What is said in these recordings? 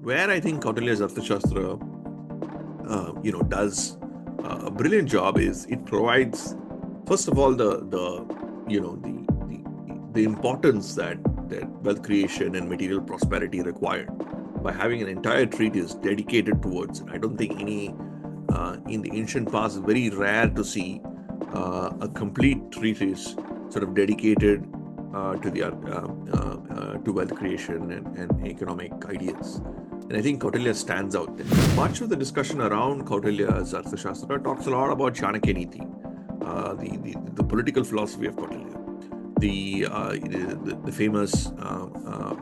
where I think Kautilya's Arthashastra, does a brilliant job is it provides, first of all, the importance that wealth creation and material prosperity required by having an entire treatise dedicated towards it. I don't think any in the ancient past, it's very rare to see a complete treatise sort of dedicated to wealth creation and economic ideas. And I think Kautilya stands out there. Much of the discussion around Kautilya's Arthashastra talks a lot about Chanakya Niti, the political philosophy of Kautilya, the famous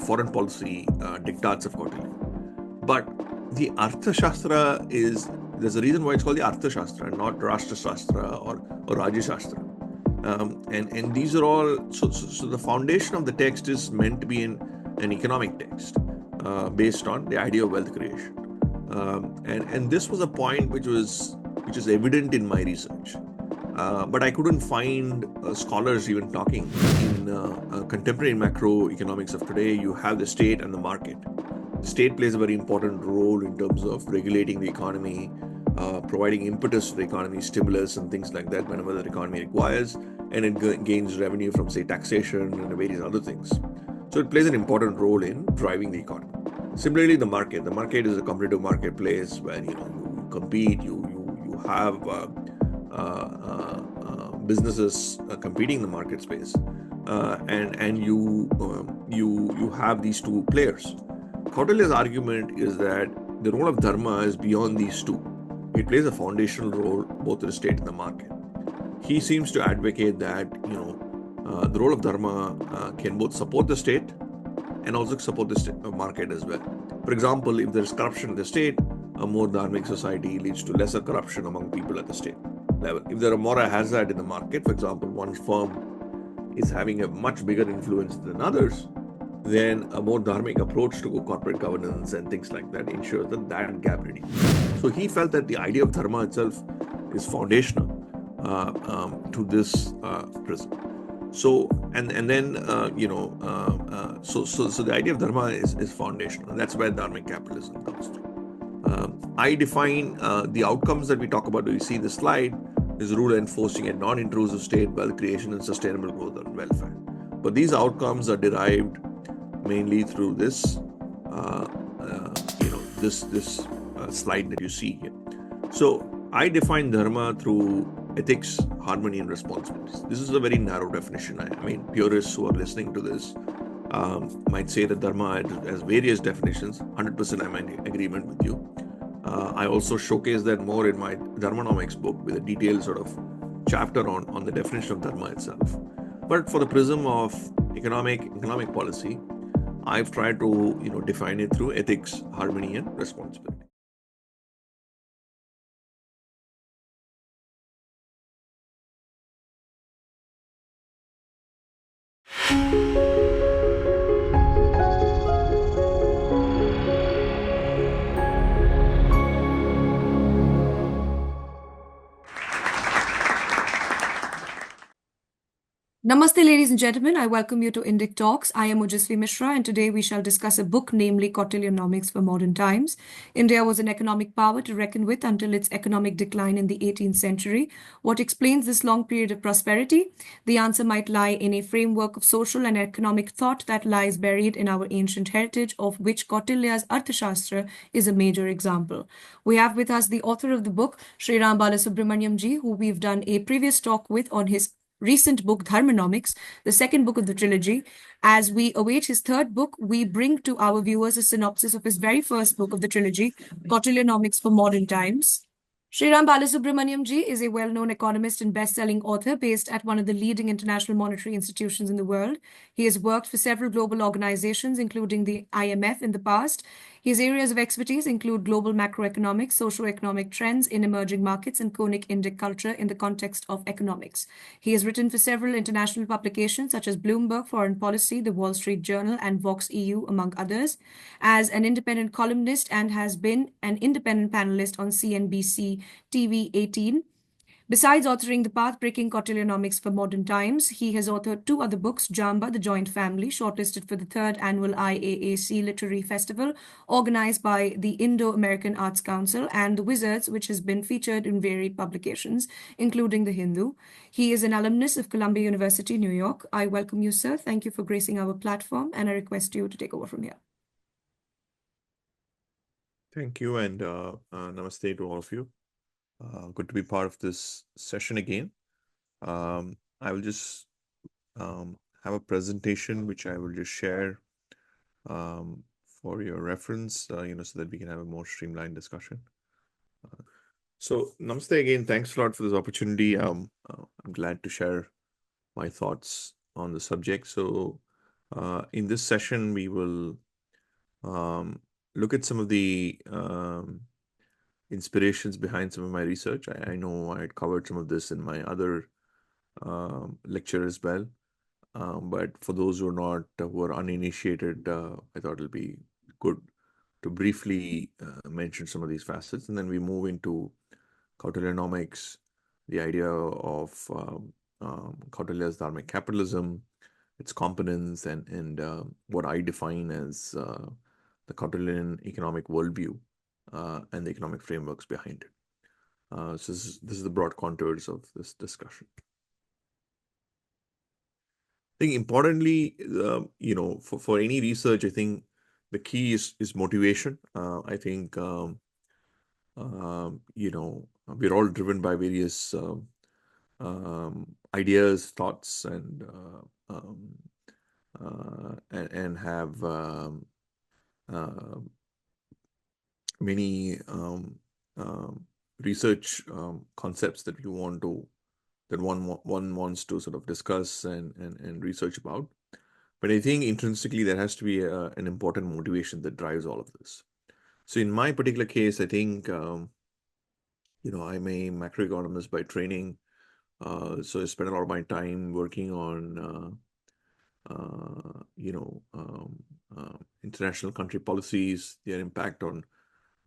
foreign policy diktats of Kautilya. But the Arthashastra there's a reason why it's called the Arthashastra, not Rashtrashastra or Rajashastra. And these are all, so the foundation of the text is meant to be an economic text based on the idea of wealth creation. And this was a point which is evident in my research. But I couldn't find scholars even talking. In contemporary macroeconomics of today, you have the state and the market. The state plays a very important role in terms of regulating the economy, providing impetus to the economy, stimulus and things like that whenever the economy requires, and it gains revenue from, say, taxation and various other things. So it plays an important role in driving the economy. Similarly, the market is a competitive marketplace where you compete, you have businesses competing in the market space, and you have these two players. Kautilya's argument is that the role of dharma is beyond these two. It plays a foundational role both in the state and the market. He seems to advocate that the role of dharma can both support the state and also support the market as well. For example, if there is corruption in the state, a more dharmic society leads to lesser corruption among people at the state level. If there are moral hazard in the market, for example, one firm is having a much bigger influence than others, then a more dharmic approach to corporate governance and things like that ensures that gap reduces. So he felt that the idea of dharma itself is foundational to this prism. So so the idea of dharma is foundational, and that's where Dharmic capitalism comes through. I define the outcomes that we talk about. You see the slide is rule enforcing a non-intrusive state, wealth creation, and sustainable growth and welfare. But these outcomes are derived mainly through this slide that you see here. So I define dharma through ethics, harmony, and responsibilities. This is a very narrow definition. I mean, purists who are listening to this might say that dharma has various definitions. 100% I'm in agreement with you. I also showcase that more in my Dharmanomics book with a detailed sort of chapter on the definition of dharma itself. But for the prism of economic policy, I've tried to define it through ethics, harmony, and responsibility. Namaste, ladies and gentlemen. I welcome you to Indic Talks. I am Ojasvi Mishra, and today we shall discuss a book, namely Kautilyonomics for Modern Times. India was an economic power to reckon with until its economic decline in the 18th century. What explains this long period of prosperity? The answer might lie in a framework of social and economic thought that lies buried in our ancient heritage, of which Kautilya's Arthashastra is a major example. We have with us the author of the book, Sriram Balasubramanian ji, who we've done a previous talk with on his recent book, Dharmanomics, the second book of the trilogy. As we await his third book, we bring to our viewers a synopsis of his very first book of the trilogy, Kautilyonomics for Modern Times. Sriram Balasubramanian ji is a well-known economist and best-selling author based at one of the leading international monetary institutions in the world. He has worked for several global organizations, including the IMF in the past. His areas of expertise include global macroeconomics, socio-economic trends in emerging markets, and conic Indic culture in the context of economics. He has written for several international publications such as Bloomberg Foreign Policy, The Wall Street Journal, and Vox EU, among others, as an independent columnist, and has been an independent panelist on CNBC TV 18. Besides authoring the path-breaking Kautilyonomics for modern times, he has authored two other books, Jamba, The Joint Family, shortlisted for the third annual IAAC Literary Festival, organized by the Indo-American Arts Council, and The Wizards, which has been featured in varied publications, including The Hindu. He is an alumnus of Columbia University, New York. I welcome you, sir. Thank you for gracing our platform, and I request you to take over from here. Thank you, and namaste to all of you. Good to be part of this session again. I will just have a presentation which I will just share for your reference, so that we can have a more streamlined discussion. So namaste again. Thanks a lot for this opportunity. I'm glad to share my thoughts on the subject. So in this session, we will look at some of the inspirations behind some of my research. I know I had covered some of this in my other lecture as well. But for those who are uninitiated, I thought it'll be good to briefly mention some of these facets, and then we move into Kautilyonomics, the idea of Kautilya's Dharmic capitalism, its components, and what I define as the Kautilyan economic worldview and the economic frameworks behind it. So this is the broad contours of this discussion. I think importantly, for any research, I think the key is motivation. I think we're all driven by various ideas, thoughts, and have many research concepts that one wants to sort of discuss and research about. But I think intrinsically there has to be an important motivation that drives all of this. So in my particular case, I think I'm a macroeconomist by training. So I spend a lot of my time working on international country policies, their impact on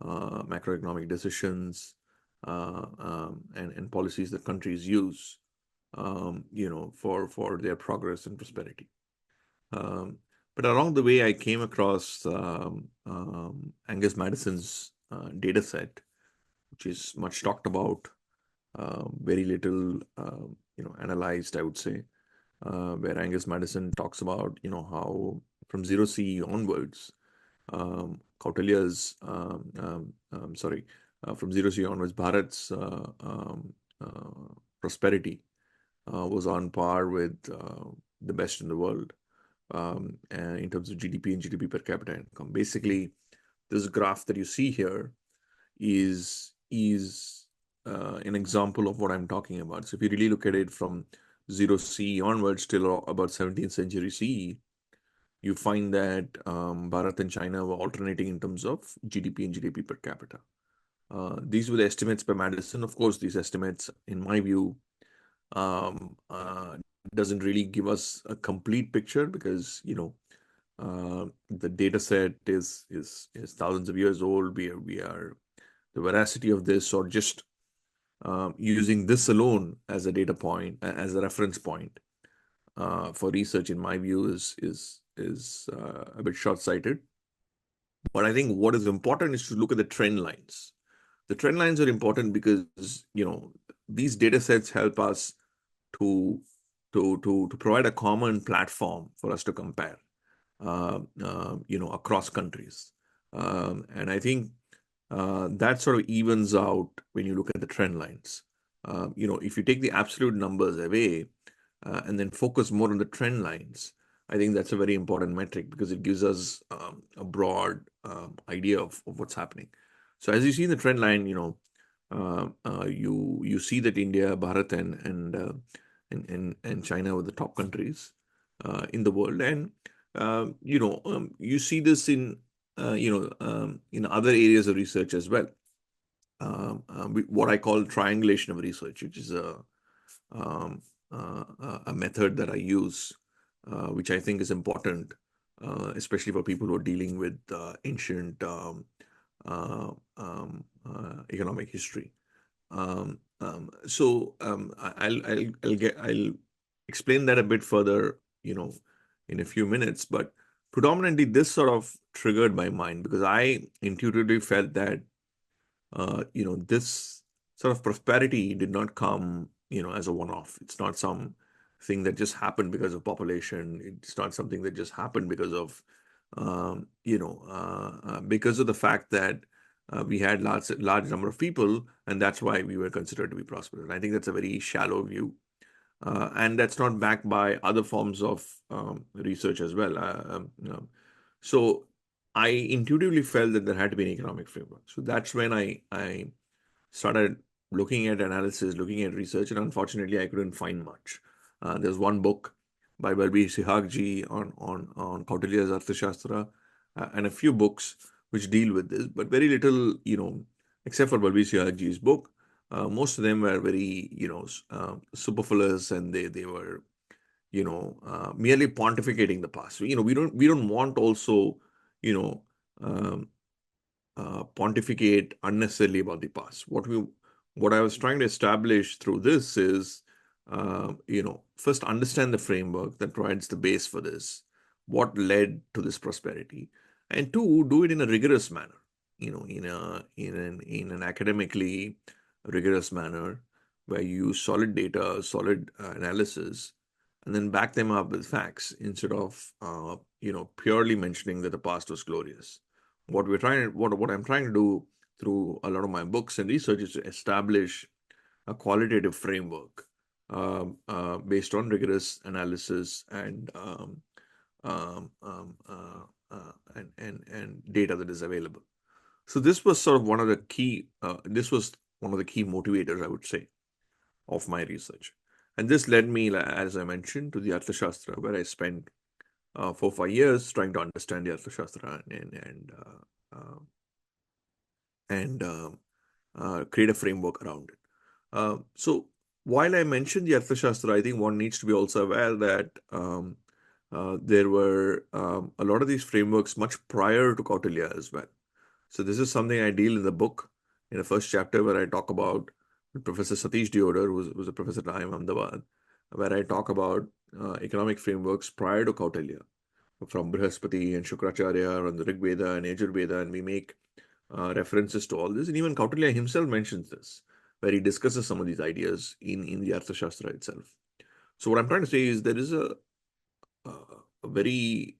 macroeconomic decisions, and policies that countries use, for their progress and prosperity. But along the way, I came across Angus Madison's data set, which is much talked about, very little, analyzed, I would say, where Angus Madison talks about, how from 0 CE onwards, Kautilya's, from 0 CE onwards, Bharat's prosperity was on par with the best in the world in terms of GDP and GDP per capita income. Basically, this graph that you see here is an example of what I'm talking about. So if you really look at it from 0 CE onwards till about 17th century CE, you find that Bharat and China were alternating in terms of GDP and GDP per capita. These were the estimates by Madison. Of course, these estimates, in my view, doesn't really give us a complete picture because the data set is thousands of years old. We are the veracity of this, or just using this alone as a data point, as a reference point for research, in my view, is a bit short-sighted. But I think what is important is to look at the trend lines. The trend lines are important because these data sets help us to provide a common platform for us to compare, across countries. And I think that sort of evens out when you look at the trend lines. If you take the absolute numbers away and then focus more on the trend lines, I think that's a very important metric because it gives us a broad idea of what's happening. So as you see in the trend line, you see that India, Bharat, and China were the top countries in the world, and you see this in other areas of research as well. What I call triangulation of research, which is a method that I use, which I think is important, especially for people who are dealing with ancient economic history. I'll explain that a bit further, in a few minutes. But predominantly, this sort of triggered my mind because I intuitively felt that this sort of prosperity did not come, as a one-off. It's not some thing that just happened because of population. It's not something that just happened because of, because of the fact that we had large number of people, and that's why we were considered to be prosperous. And I think that's a very shallow view, and that's not backed by other forms of research as well. So I intuitively felt that there had to be an economic framework. So that's when I started looking at analysis, looking at research, and unfortunately, I couldn't find much. There's one book by Balbir Sihagji on Kautilya's Arthashastra, and a few books which deal with this, but very little, except for Balbir Sihagji's book. Most of them were very, superfluous, and they were, merely pontificating the past. We don't want also, you know, um, pontificate unnecessarily about the past. What I was trying to establish through this is, first understand the framework that provides the base for this, what led to this prosperity, and two, do it in a rigorous manner, in an academically rigorous manner, where you use solid data, solid analysis, and then back them up with facts instead of, purely mentioning that the past was glorious. What I'm trying to do through a lot of my books and research is to establish a qualitative framework, based on rigorous analysis and data that is available. So this was sort of one of the key. This was one of the key motivators, I would say, of my research. And this led me, as I mentioned, to the Arthashastra, where I spent 4 or 5 years trying to understand the Arthashastra and create a framework around it. So while I mentioned the Arthashastra, I think one needs to be also aware that there were a lot of these frameworks much prior to Kautilya as well. So this is something I deal in the book, in the first chapter, where I talk about Professor Satish Deodar, who was a professor at IIM Ahmedabad, where I talk about economic frameworks prior to Kautilya, from Brihaspati and Shukracharya and the Rig Veda and Yajur Veda, and we make references to all this. And even Kautilya himself mentions this, where he discusses some of these ideas in the Arthashastra itself. So what I'm trying to say is there is a very,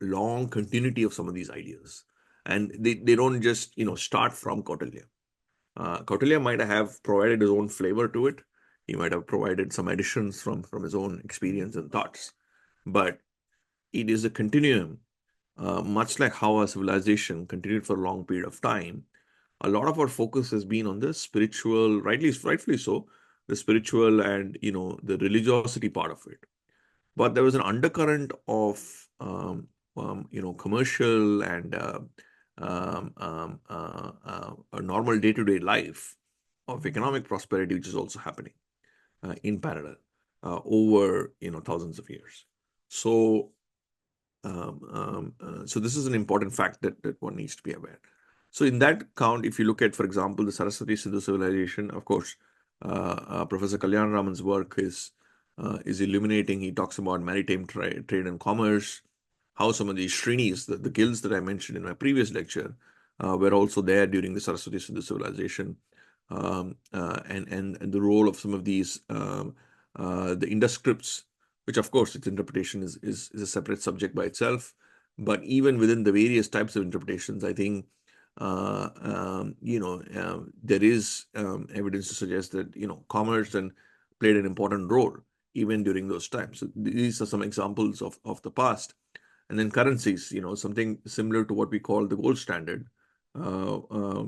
long continuity of some of these ideas. And they don't just, start from Kautilya. Kautilya might have provided his own flavor to it. He might have provided some additions from his own experience and thoughts. But it is a continuum, much like how our civilization continued for a long period of time. A lot of our focus has been on the spiritual, rightfully so, the spiritual and, the religiosity part of it. But there was an undercurrent of, commercial and a normal day-to-day life of economic prosperity, which is also happening in parallel over, thousands of years. So, so this is an important fact that one needs to be aware. So in that count, if you look at, for example, the Saraswati Sindhu civilization, of course, Professor Kalyan Raman's work is illuminating. He talks about maritime trade and commerce, how some of these Srenis, the guilds that I mentioned in my previous lecture, were also there during the Saraswati Sindhu civilization, and the role of some of these, the Indus scripts, which of course its interpretation is a separate subject by itself. But even within the various types of interpretations, I think there is evidence to suggest that commerce and played an important role even during those times. So these are some examples of the past. And then currencies, something similar to what we call the gold standard, where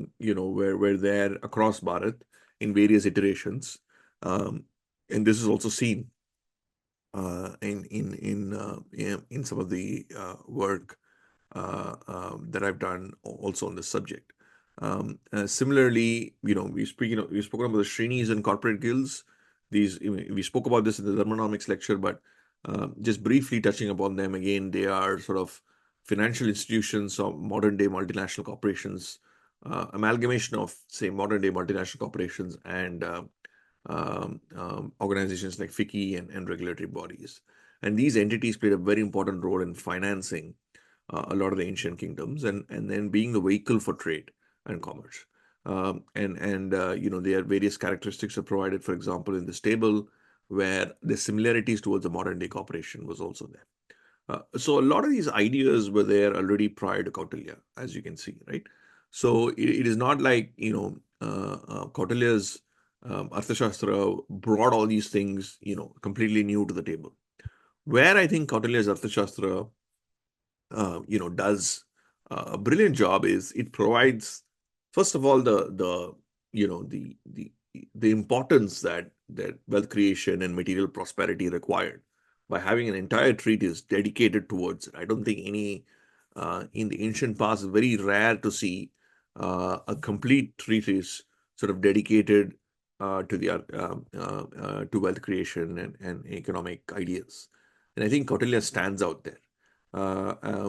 they're across Bharat in various iterations, and this is also seen in some of the work that I've done also on this subject. Similarly, we've spoken about the Srenis and corporate guilds. We spoke about this in the Dharmanomics lecture, but just briefly touching upon them again, they are sort of financial institutions of modern day multinational corporations amalgamation of, say, modern day multinational corporations and organizations like FICCI and regulatory bodies. And these entities played a very important role in financing a lot of the ancient kingdoms and then being the vehicle for trade and commerce. Their various characteristics are provided, for example, in this table, where the similarities towards the modern day corporation was also there. So a lot of these ideas were there already prior to Kautilya, as you can see, right? So it is not like, Kautilya's Arthashastra brought all these things, completely new to the table. Where I think Kautilya's Arthashastra, does a brilliant job is it provides, first of all, the importance that wealth creation and material prosperity required by having an entire treatise dedicated towards it. I don't think any in the ancient past, it's very rare to see a complete treatise sort of dedicated to wealth creation and economic ideas. And I think Kautilya stands out there.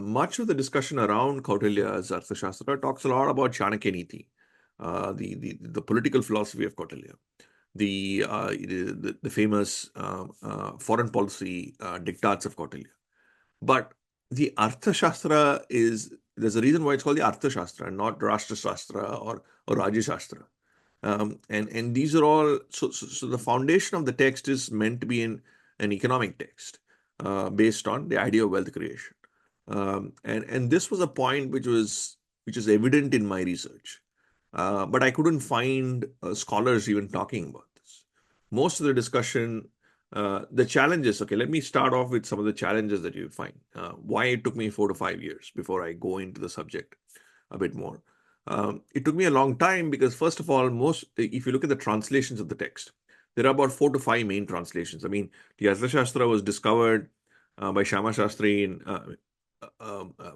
Much of the discussion around Kautilya's Arthashastra talks a lot about Chanakya Niti, the political philosophy of Kautilya, the famous foreign policy diktats of Kautilya. But the Arthashastra there's a reason why it's called the Arthashastra, not Rashtrashastra or Rajashastra. And these are all, so the foundation of the text is meant to be an economic text based on the idea of wealth creation. And this was a point which is evident in my research. But I couldn't find scholars even talking about this. Most of the discussion, the challenges, okay, let me start off with some of the challenges that you find. Why it took me 4 to 5 years before I go into the subject a bit more. It took me a long time because, first of all, if you look at the translations of the text, there are about 4 to 5 main translations. I mean, the Arthashastra was discovered by Shama Shastri in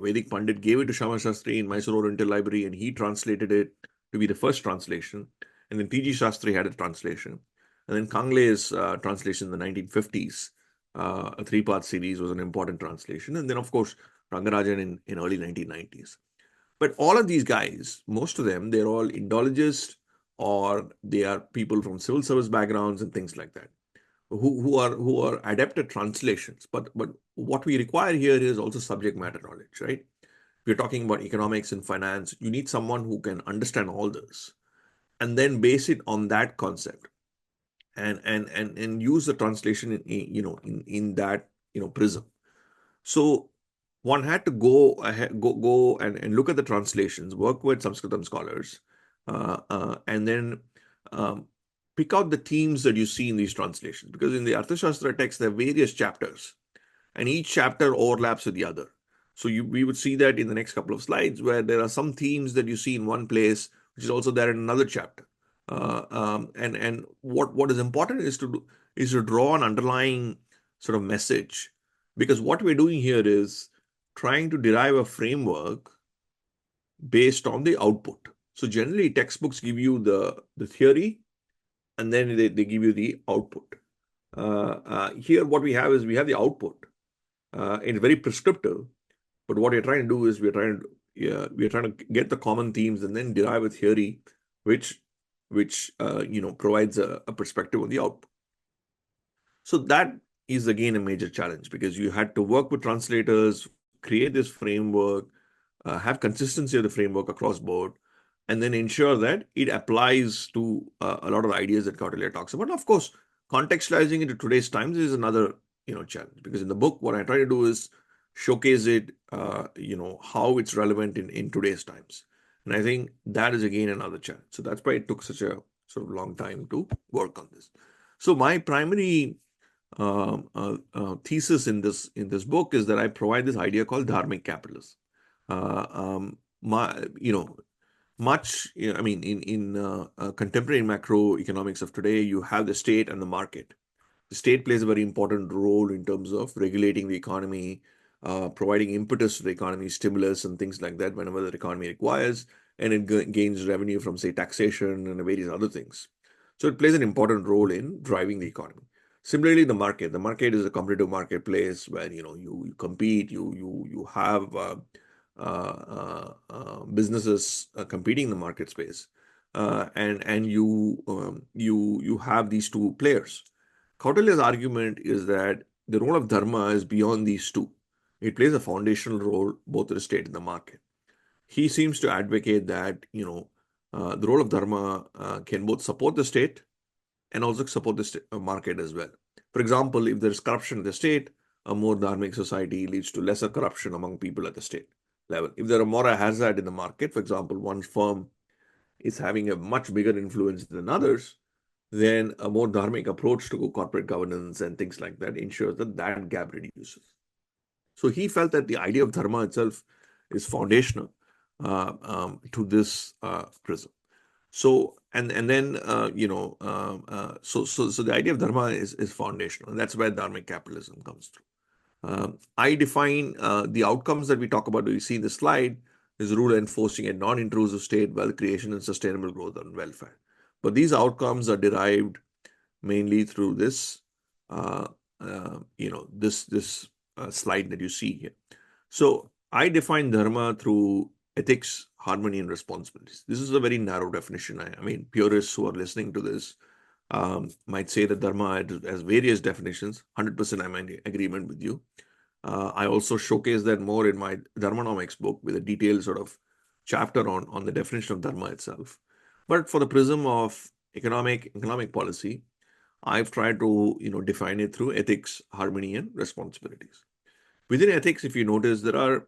Vedic Pandit gave it to Shama Shastri in Mysore Oriental Library, and he translated it to be the first translation. And then P.G. Shastri had a translation. And then Kangle's translation in the 1950s, a 3-part series, was an important translation. And then, of course, Rangarajan in early 1990s. But all of these guys, most of them, they're all Indologists, or they are people from civil service backgrounds and things like that, who are adept at translations. But what we require here is also subject matter knowledge, right? If you're talking about economics and finance, you need someone who can understand all this and then base it on that concept and use the translation in that prism. So one had to go and look at the translations, work with Sanskritam scholars, and then pick out the themes that you see in these translations. Because in the Arthashastra text, there are various chapters, and each chapter overlaps with the other. So we would see that in the next couple of slides, where there are some themes that you see in one place, which is also there in another chapter. And what is important is to draw an underlying sort of message, because what we're doing here is trying to derive a framework based on the output. So generally, textbooks give you the theory, and then they give you the output. Here, what we have is we have the output. It's very prescriptive, but what we're trying to do is we're trying to get the common themes and then derive a theory which provides a perspective on the output. So that is again a major challenge, because you had to work with translators, create this framework, have consistency of the framework across board, and then ensure that it applies to a lot of the ideas that Kautilya talks about. And of course, contextualizing it to today's times is another challenge, because in the book, what I try to do is showcase it, how it's relevant in today's times. And I think that is again another challenge. So that's why it took such a sort of long time to work on this. So my primary thesis in this book is that I provide this idea called Dharmic capitalism. In contemporary macroeconomics of today, you have the state and the market. The state plays a very important role in terms of regulating the economy, providing impetus to the economy, stimulus and things like that whenever the economy requires, and it gains revenue from, say, taxation and various other things. So it plays an important role in driving the economy. Similarly, the market is a competitive marketplace where you compete, you have businesses competing in the market space, and you have these two players. Kautilya's argument is that the role of dharma is beyond these two. It plays a foundational role both in the state and the market. He seems to advocate that the role of dharma can both support the state and also support the market as well. For example, if there is corruption in the state, a more dharmic society leads to lesser corruption among people at the state level. If there are moral hazard in the market, for example, one firm is having a much bigger influence than others, then a more dharmic approach to corporate governance and things like that ensures that that gap reduces. So he felt that the idea of dharma itself is foundational to this prism. So and then so the idea of dharma is foundational, and that's where dharmic capitalism comes through. I define the outcomes that we talk about. We see in the slide is rule enforcing a non-intrusive state, wealth creation, and sustainable growth and welfare. But these outcomes are derived mainly through this slide that you see here. So I define dharma through ethics, harmony, and responsibilities. This is a very narrow definition. I mean, purists who are listening to this might say that dharma has various definitions. 100% I'm in agreement with you. I also showcase that more in my Dharmanomics book with a detailed sort of chapter on the definition of dharma itself. But for the prism of economic policy, I've tried to define it through ethics, harmony, and responsibilities. Within ethics, if you notice, there are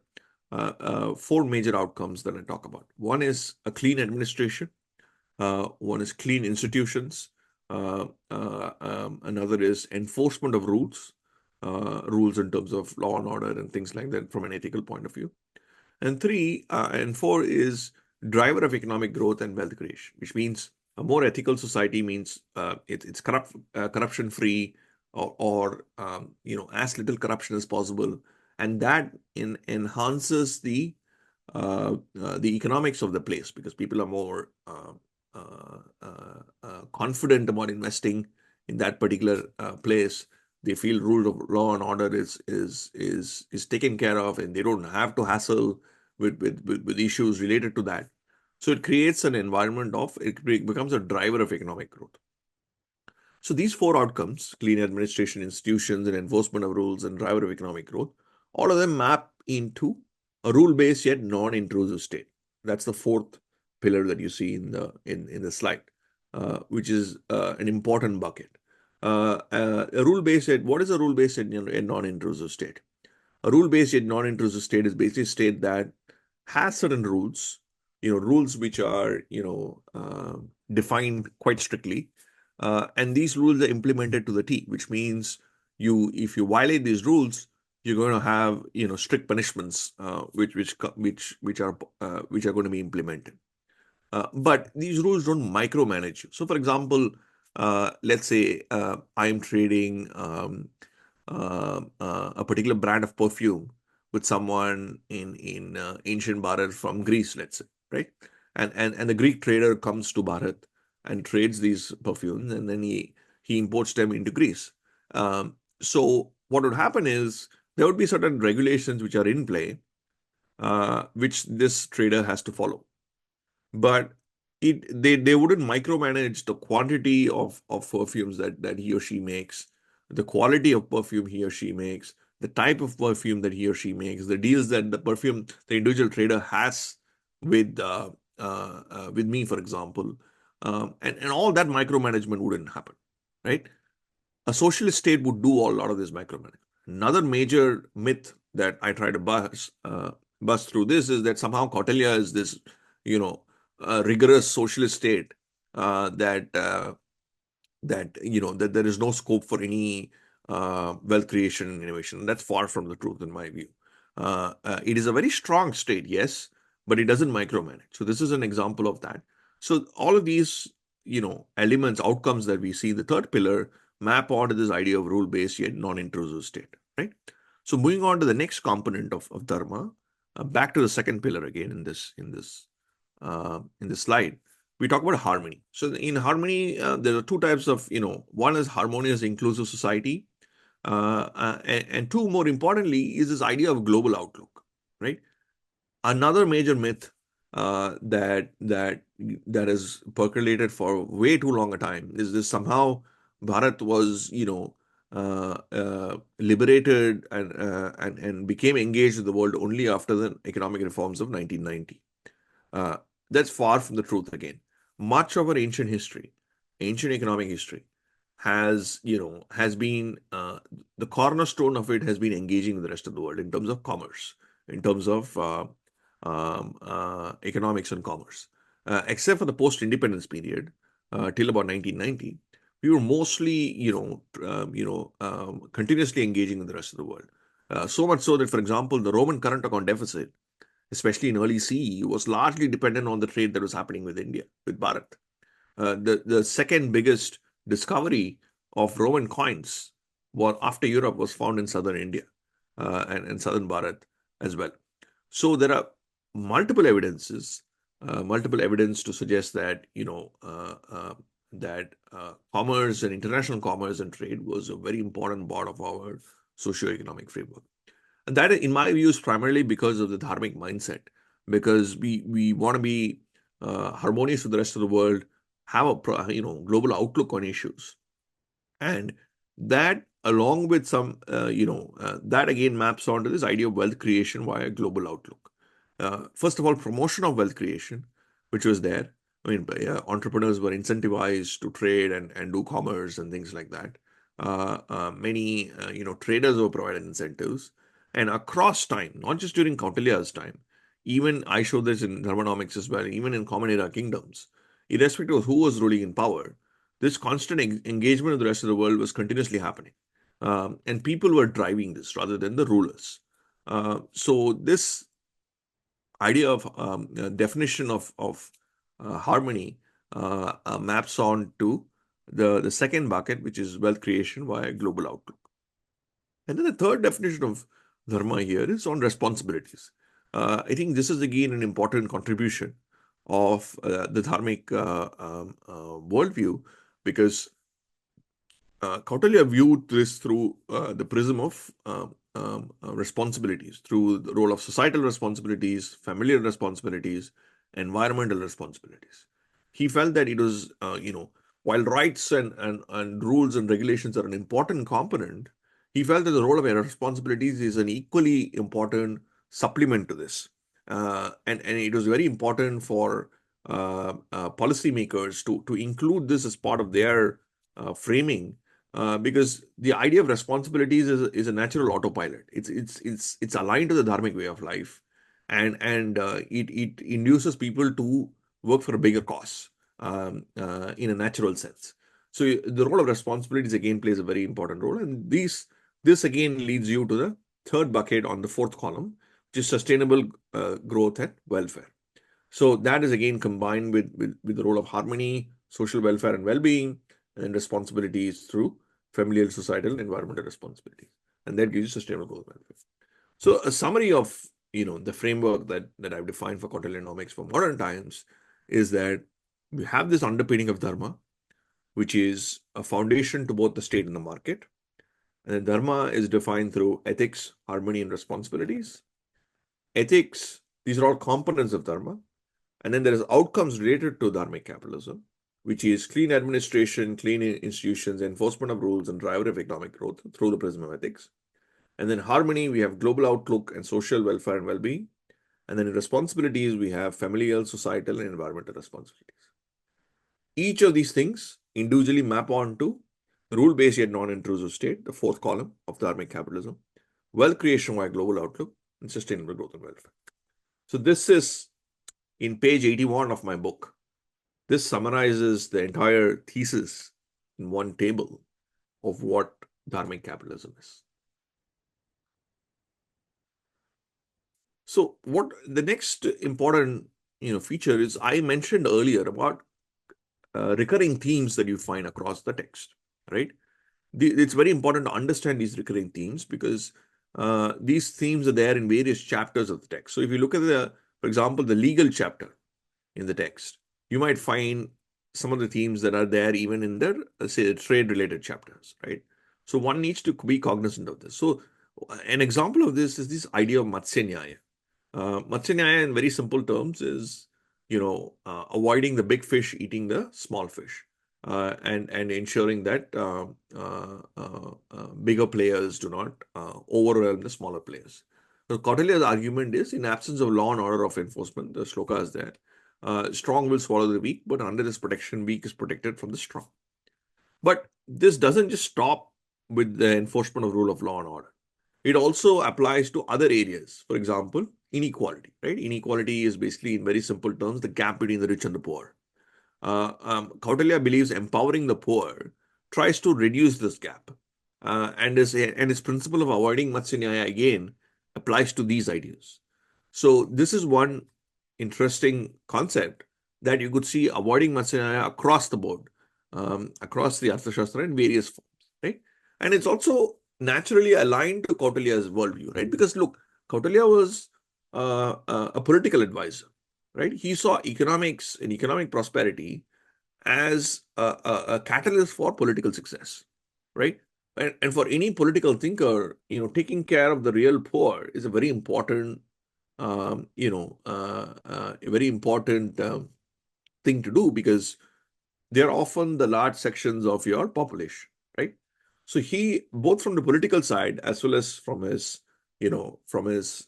four major outcomes that I talk about. One is a clean administration. One is clean institutions. Another is enforcement of rules in terms of law and order and things like that from an ethical point of view. And three and four is driver of economic growth and wealth creation, which means a more ethical society means it's corruption free or as little corruption as possible, and that enhances the economics of the place because people are more confident about investing in that particular place. They feel rule of law and order is taken care of, and they don't have to hassle with issues related to that. So it creates an environment it becomes a driver of economic growth. So these four outcomes, clean administration, institutions, and enforcement of rules, and driver of economic growth, all of them map into a rule-based yet non-intrusive state. That's the fourth pillar that you see in the slide, which is an important bucket. A rule-based state. What is a rule-based and non-intrusive state? A rule-based yet non-intrusive state is basically a state that has certain rules, rules which are defined quite strictly, and these rules are implemented to the T, which means if you violate these rules, you're going to have strict punishments which are going to be implemented. But these rules don't micromanage you. So, for example, let's say I'm trading a particular brand of perfume with someone in ancient Bharat from Greece, let's say, right? And the Greek trader comes to Bharat and trades these perfumes, and then he imports them into Greece. So what would happen is there would be certain regulations which are in play, which this trader has to follow. But they wouldn't micromanage the quantity of perfumes that he or she makes, the quality of perfume he or she makes, the type of perfume that he or she makes, the deals that the individual trader has with me, for example, and all that micromanagement wouldn't happen, right? A socialist state would do a lot of this micromanagement. Another major myth that I try to bust through this is that somehow Kautilya is this, rigorous socialist state that there is no scope for any wealth creation and innovation. That's far from the truth in my view. It is a very strong state, yes, but it doesn't micromanage. So this is an example of that. So all of these, elements, outcomes that we see, the third pillar map onto this idea of rule-based yet non-intrusive state, right? So moving on to the next component of dharma, back to the second pillar again in this slide, we talk about harmony. So in harmony, there are two types of, one is harmonious, inclusive society, and two, more importantly, is this idea of global outlook, right? Another major myth that has percolated for way too long a time is this: somehow Bharat was, liberated and became engaged with the world only after the economic reforms of 1990. Uh, that's far from the truth again. Much of our ancient history, ancient economic history, has been the cornerstone of it has been engaging with the rest of the world in terms of commerce, in terms of economics and commerce. Except for the post-independence period, till about 1990, we were mostly, continuously engaging with the rest of the world. So much so that, for example, the Roman current account deficit, especially in early CE, was largely dependent on the trade that was happening with India, with Bharat. The second biggest discovery of Roman coins after Europe was found in southern India and southern Bharat as well. So there are multiple evidence to suggest that commerce and international commerce and trade was a very important part of our socio-economic framework. And that, in my view, is primarily because of the Dharmic mindset, because we want to be harmonious with the rest of the world, have a global outlook on issues, and that, along with some that again maps onto this idea of wealth creation via global outlook. First of all, promotion of wealth creation, which was there. I mean, entrepreneurs were incentivized to trade and do commerce and things like that. Many traders were provided incentives, and across time, not just during Kautilya's time, even I show this in Dharmanomics as well, even in common era kingdoms, irrespective of who was ruling in power, this constant engagement with the rest of the world was continuously happening. And people were driving this rather than the rulers. So this idea of definition of harmony maps on to the second bucket, which is wealth creation via global outlook. And then the third definition of dharma here is on responsibilities. I think this is again an important contribution of the Dharmic worldview, because Kautilya viewed this through the prism of responsibilities, through the role of societal responsibilities, familial responsibilities, environmental responsibilities. He felt that it was, while rights and rules and regulations are an important component, he felt that the role of responsibilities is an equally important supplement to this. And it was very important for policymakers to include this as part of their framing, because the idea of responsibilities is a natural autopilot. It's aligned to the Dharmic way of life, and it induces people to work for a bigger cause in a natural sense. So the role of responsibilities again plays a very important role, and this again leads you to the third bucket on the fourth column, which is sustainable growth and welfare. So that is again combined with the role of harmony, social welfare and well-being, and responsibilities through familial, societal, and environmental responsibilities. And that gives you sustainable growth and welfare. So a summary of the framework that I've defined for Kautilyonomics for modern times is that we have this underpinning of dharma, which is a foundation to both the state and the market. And then dharma is defined through ethics, harmony, and responsibilities. Ethics, these are all components of dharma. And then there is outcomes related to Dharmic capitalism, which is clean administration, clean institutions, enforcement of rules, and driver of economic growth through the prism of ethics. And then harmony, we have global outlook and social welfare and well-being. And then in responsibilities, we have familial, societal, and environmental responsibilities. Each of these things individually map onto rule-based yet non-intrusive state, the fourth column of Dharmic capitalism, wealth creation via global outlook, and sustainable growth and welfare. So this is in page 81 of my book. This summarizes the entire thesis in one table of what Dharmic capitalism is. So what the next important feature is, I mentioned earlier about recurring themes that you find across the text, right? It's very important to understand these recurring themes, because these themes are there in various chapters of the text. So if you look at for example, the legal chapter in the text, you might find some of the themes that are there even in the, say, the trade-related chapters, right? So one needs to be cognizant of this. So an example of this is this idea of Matsya Nyaya. Matsya Nyaya, in very simple terms, is avoiding the big fish eating the small fish, and ensuring that bigger players do not overwhelm the smaller players. So Kautilya's argument is, in absence of law and order of enforcement, the shloka is there. Strong will swallow the weak, but under this protection, weak is protected from the strong. But this doesn't just stop with the enforcement of rule of law and order. It also applies to other areas. For example, inequality, right? Inequality is basically, in very simple terms, the gap between the rich and the poor. Kautilya believes empowering the poor tries to reduce this gap. And his principle of avoiding Matsya Nyaya again applies to these ideas. So this is one interesting concept that you could see avoiding Matsya Nyaya across the board, across the Arthashastra in various forms, right? And it's also naturally aligned to Kautilya's worldview, right? Because look, Kautilya was a political advisor, right? He saw economics and economic prosperity as a catalyst for political success, right? And for any political thinker, taking care of the real poor is a very important, a very important thing to do, because they're often the large sections of your population, right? So he, both from the political side as well as from his, from his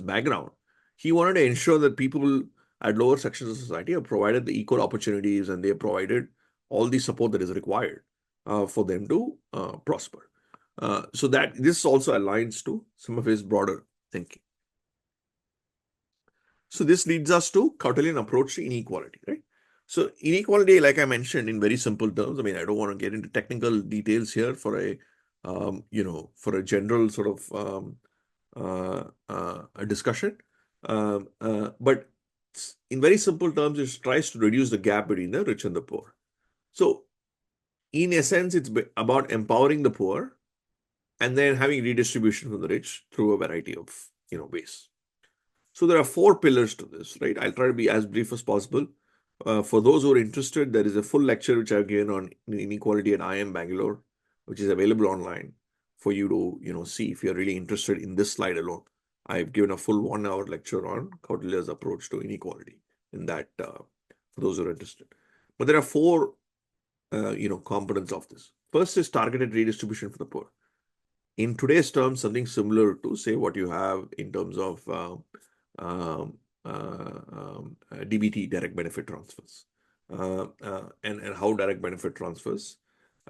background, he wanted to ensure that people at lower sections of society are provided the equal opportunities, and they are provided all the support that is required for them to prosper. So that this also aligns to some of his broader thinking. So this leads us to Kautilyan approach to inequality, right? So inequality, like I mentioned, in very simple terms, I mean, I don't want to get into technical details here for a, for a general sort of a discussion. But in very simple terms, it tries to reduce the gap between the rich and the poor. So in essence, it's about empowering the poor and then having redistribution from the rich through a variety of, ways. So there are 4 pillars to this, right? I'll try to be as brief as possible. For those who are interested, there is a full lecture which I've given on inequality at IIM Bangalore, which is available online for you to, see if you're really interested in this slide alone. I've given a full 1-hour lecture on Kautilya's approach to inequality in that, for those who are interested. But there are 4, components of this. First is targeted redistribution for the poor. In today's terms, something similar to, say, what you have in terms of DBT, direct benefit transfers, and how direct benefit transfers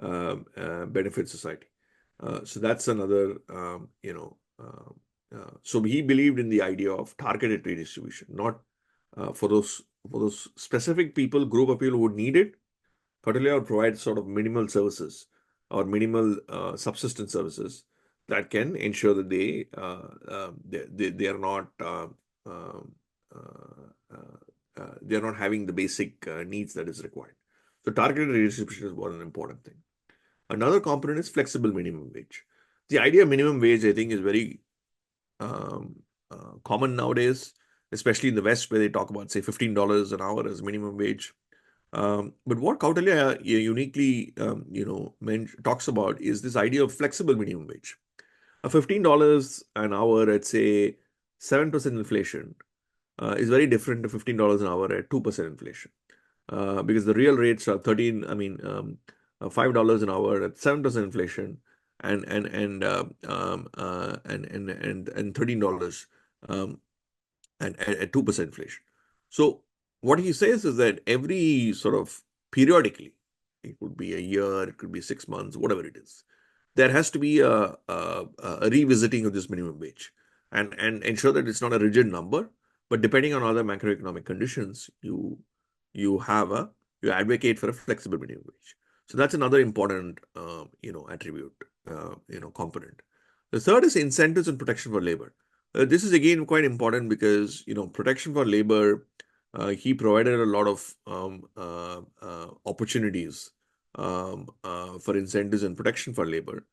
benefit society. So that's another, so he believed in the idea of targeted redistribution, not for those specific people, group of people who would need it. Kautilya would provide sort of minimal services or minimal subsistence services that can ensure that they are not they are not having the basic needs that is required. So targeted redistribution is one important thing. Another component is flexible minimum wage. The idea of minimum wage, I think, is very common nowadays, especially in the West, where they talk about, say, $15 an hour as minimum wage. But what Kautilya uniquely, talks about is this idea of flexible minimum wage. A $15 an hour at, say, 7% inflation is very different to $15 an hour at 2% inflation, because the real rates are $5 an hour at 7% inflation, and $13 at 2% inflation. So what he says is that every sort of periodically, it could be a year, it could be 6 months, whatever it is, there has to be a revisiting of this minimum wage, and ensure that it's not a rigid number, but depending on other macroeconomic conditions, you advocate for a flexible minimum wage. So that's another important attribute, component. The third is incentives and protection for labor. This is again quite important because protection for labor. He provided a lot of opportunities for incentives and protection for labor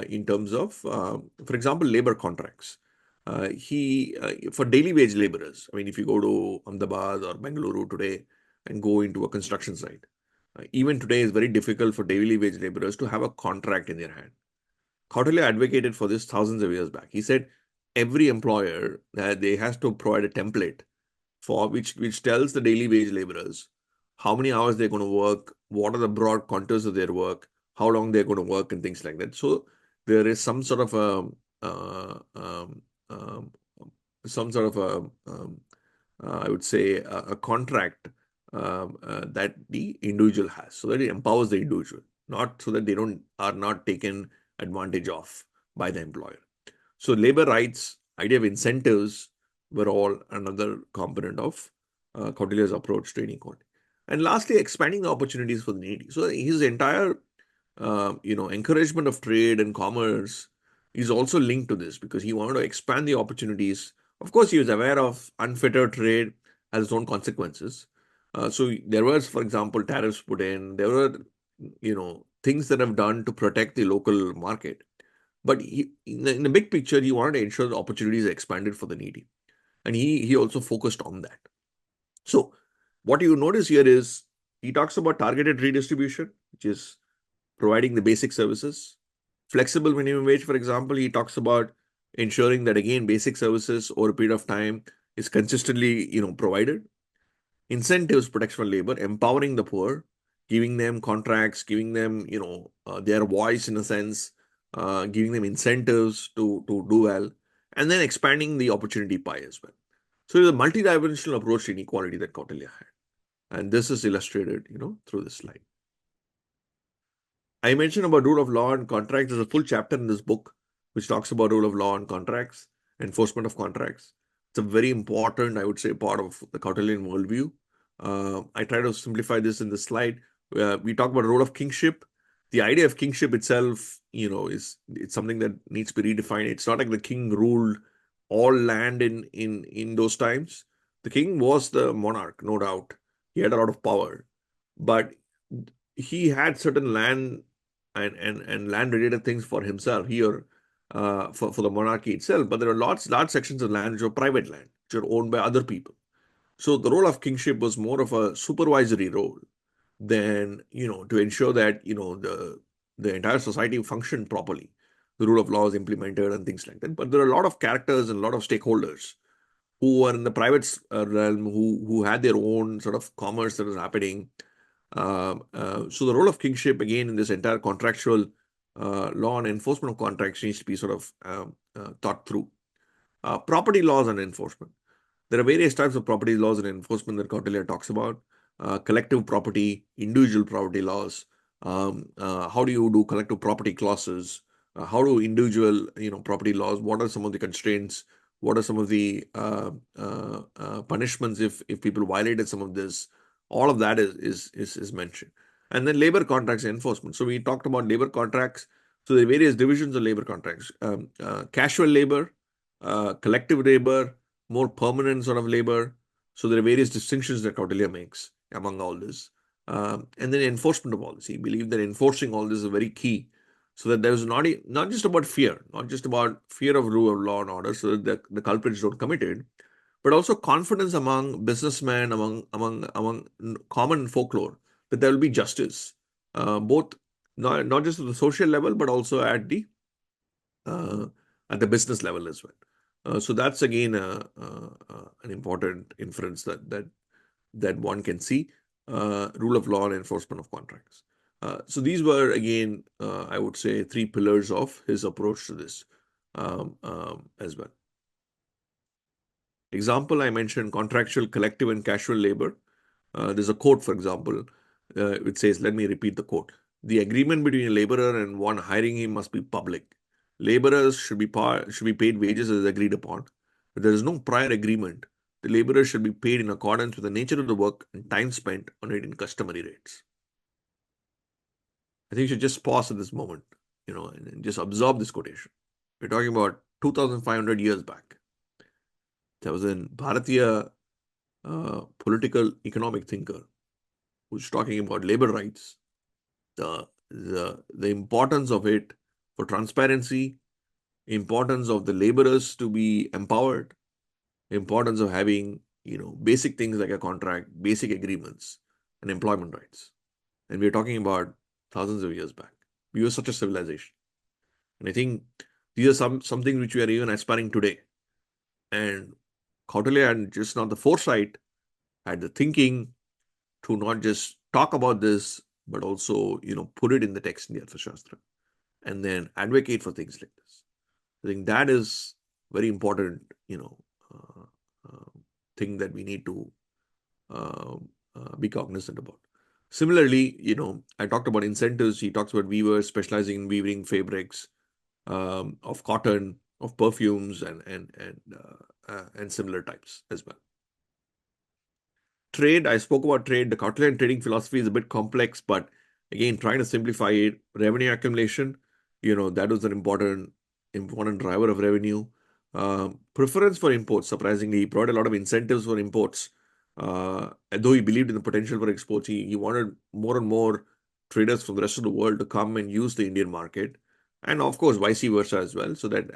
in terms of, for example, labor contracts. For daily wage laborers, I mean, if you go to Ahmedabad or Bengaluru today and go into a construction site, even today it's very difficult for daily wage laborers to have a contract in their hand. Kautilya advocated for this thousands of years back. He said, every employer they has to provide a template for which tells the daily wage laborers how many hours they're going to work, what are the broad contours of their work, how long they're going to work, and things like that. So there is some sort of a um, some sort of I would say a contract that the individual has, so that it empowers the individual, not so that they are not taken advantage of by the employer. So labor rights, idea of incentives were all another component of Kautilya's approach to inequality. And lastly, expanding the opportunities for the needy. So his entire encouragement of trade and commerce is also linked to this, because he wanted to expand the opportunities. Of course, he was aware of unfettered trade has its own consequences. So there was, for example, tariffs put in. There were, things that have done to protect the local market. But in the big picture, he wanted to ensure the opportunities are expanded for the needy. And he also focused on that. So what you notice here is he talks about targeted redistribution, which is providing the basic services. Flexible minimum wage, for example, he talks about ensuring that, again, basic services over a period of time is consistently, provided. Incentives, protection for labor, empowering the poor, giving them contracts, giving them, their voice in a sense, giving them incentives to do well, and then expanding the opportunity pie as well. So it's a multidimensional approach to inequality that Kautilya had. And this is illustrated, through this slide. I mentioned about rule of law and contracts. There's a full chapter in this book which talks about rule of law and contracts, enforcement of contracts. It's a very important, I would say, part of the Kautilyan worldview. I try to simplify this in the slide. We talk about role of kingship. The idea of kingship itself, it's something that needs to be redefined. It's not like the king ruled all land in those times. The king was the monarch, no doubt. He had a lot of power, but he had certain land and land related things for himself here, for the monarchy itself. But there are large sections of land which are private land, which are owned by other people. So the role of kingship was more of a supervisory role than, to ensure that, the entire society functioned properly. The rule of law is implemented and things like that. But there are a lot of characters and a lot of stakeholders who were in the private realm, who had their own sort of commerce that was happening. So the role of kingship, again, in this entire contractual law and enforcement of contracts needs to be sort of thought through. Property laws and enforcement. There are various types of property laws and enforcement that Kautilya talks about. Collective property, individual property laws. How do you do collective property clauses? How do individual, property laws? What are some of the constraints? What are some of the punishments if people violated some of this? All of that is mentioned. And then labor contracts enforcement. So we talked about labor contracts. So there are various divisions of labor contracts. Casual labor, collective labor, more permanent sort of labor. So there are various distinctions that Kautilya makes among all this. And then enforcement of all this. He believed that enforcing all this is very key, so that there is not just about fear, not just about fear of rule of law and order, so that the culprits don't commit it, but also confidence among businessmen, among common folklore, that there will be justice, both not just at the social level, but also at the business level as well. So that's again an important inference that one can see. Rule of law and enforcement of contracts. So these were again, I would say, three pillars of his approach to this as well. Example, I mentioned contractual, collective, and casual labor. There's a quote, for example, which says, let me repeat the quote. The agreement between a laborer and one hiring him must be public. Laborers should be paid wages as agreed upon. If there is no prior agreement, the laborer should be paid in accordance with the nature of the work and time spent on it in customary rates. I think you should just pause at this moment, and just absorb this quotation. We're talking about 2,500 years back. There was a Bharatiya political economic thinker who's talking about labor rights, the importance of it for transparency, importance of the laborers to be empowered, importance of having, basic things like a contract, basic agreements, and employment rights. And we're talking about thousands of years back. We were such a civilization. And I think These are something which we are even aspiring today. And Kautilya had just not the foresight, had the thinking to not just talk about this, but also, put it in the text in the Arthashastra and then advocate for things like this. I think that is very important, uh, uh, thing that we need to be cognizant about. Similarly, I talked about incentives. He talks about weavers specializing in weaving fabrics of cotton, of perfumes, and similar types as well. Trade, I spoke about trade. The Kautilyan trading philosophy is a bit complex, but again, trying to simplify it. Revenue accumulation, that was an important driver of revenue. Preference for imports, surprisingly, he brought a lot of incentives for imports. Though he believed in the potential for exports, he wanted more and more traders from the rest of the world to come and use the Indian market. And of course, vice versa as well, so that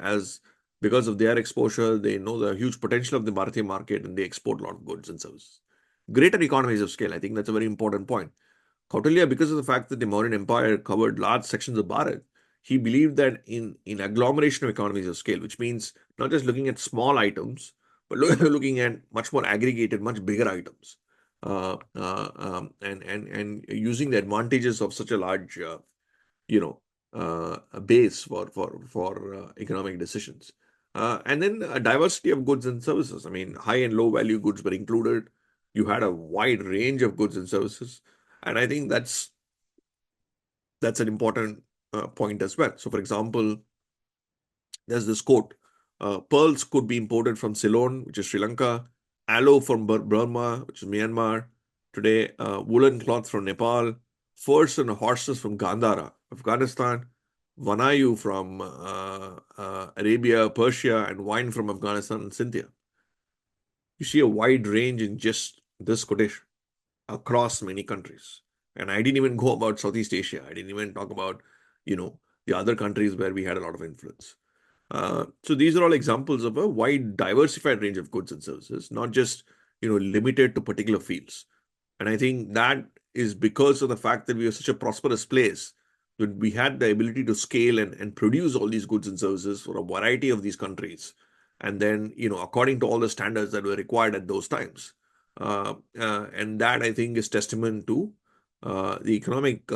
because of their exposure, they know the huge potential of the Bharatiya market and they export a lot of goods and services. Greater economies of scale. I think that's a very important point. Kautilya, because of the fact that the Mauryan Empire covered large sections of Bharat, he believed that in agglomeration of economies of scale, which means not just looking at small items, but looking at much more aggregated, much bigger items, and using the advantages of such a large, a base for economic decisions. And then a diversity of goods and services. I mean, high and low value goods were included. You had a wide range of goods and services, and I think that's an important point as well. So, for example, there's this quote: "Pearls could be imported from Ceylon, which is Sri Lanka; aloe from Burma, which is Myanmar today; woolen cloth from Nepal; furs and horses from Gandhara, Afghanistan; Vanayu from Arabia, Persia; and wine from Afghanistan and Scythia." You see a wide range in just this quotation across many countries. And I didn't even go about Southeast Asia. I didn't even talk about, the other countries where we had a lot of influence. So these are all examples of a wide, diversified range of goods and services, not just, limited to particular fields. And I think that is because of the fact that we are such a prosperous place, that we had the ability to scale and produce all these goods and services for a variety of these countries. And then, according to all the standards that were required at those times. And that, I think, is testament to the economic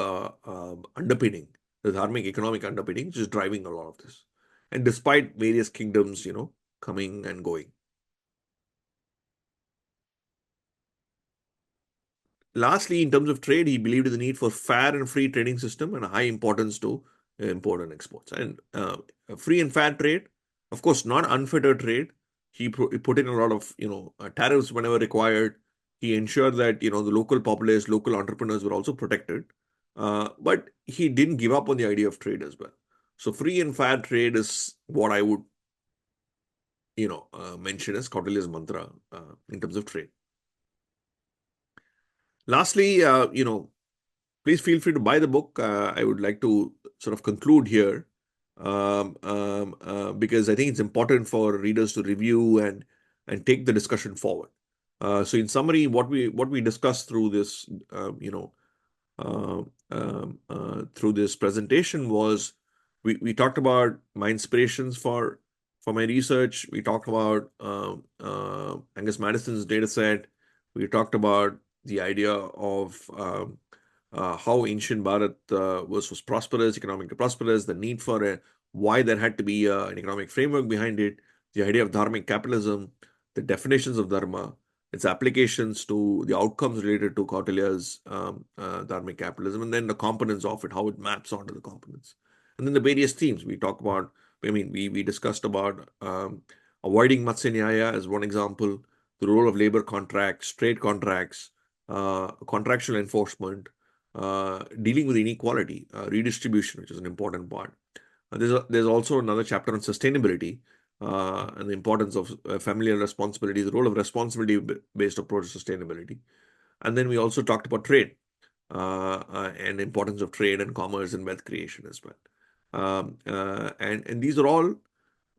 underpinning, the Dharmic economic underpinning, which is driving a lot of this. And despite various kingdoms, coming and going. Lastly, in terms of trade, he believed in the need for fair and free trading system and high importance to import and exports. And free and fair trade, of course, not unfettered trade. He put in a lot of tariffs whenever required. He ensured that the local populace, local entrepreneurs were also protected. But he didn't give up on the idea of trade as well. So free and fair trade is what I would mention as Kautilya's mantra in terms of trade. Lastly, please feel free to buy the book. I would like to sort of conclude here because I think it's important for readers to review and take the discussion forward. So, in summary, what we discussed through this, through this presentation was we talked about my inspirations for my research. We talked about Angus Madison's data set. We talked about the idea of how ancient Bharat was prosperous, economically prosperous, the need for why there had to be an economic framework behind it, the idea of Dharmic capitalism, the definitions of Dharma, its applications to the outcomes related to Kautilya's Dharmic capitalism, and then the components of it, how it maps onto the components. And then the various themes we talk about. I mean, we discussed about avoiding Matsya Nyaya as one example, the role of labor contracts, trade contracts, contractual enforcement, dealing with inequality, redistribution, which is an important part. There's also another chapter on sustainability and the importance of familial responsibility, the role of responsibility-based approach to sustainability. And then we also talked about trade and the importance of trade and commerce and wealth creation as well. And these are all,